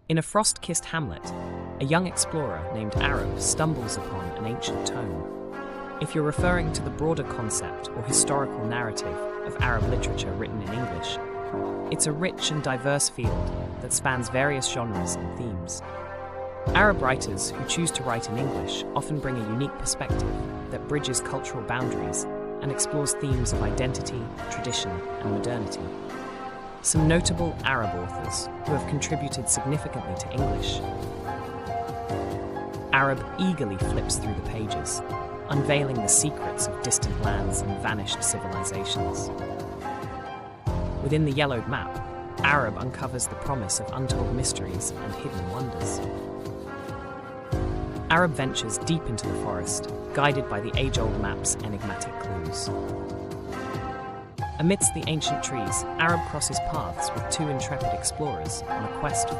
In a frost-kissed hamlet, a young explorer named Arab stumbles upon an ancient tome. If you're referring to the broader concept or historical narrative of Arab literature written in English, it's a rich and diverse field that spans various genres and themes. Arab writers who choose to write in English often bring a unique perspective that bridges cultural boundaries and explores themes of identity, tradition, and modernity. Some notable Arab authors who have contributed significantly to English. Arab eagerly flips through the pages, unveiling the secrets of distant lands and vanished civilizations. Within the yellowed map, Arab uncovers the promise of untold mysteries and hidden wonders. Arab ventures deep into the forest, guided by the age-old map's enigmatic clues. Amidst the ancient trees, Arab crosses paths with two intrepid explorers on a quest for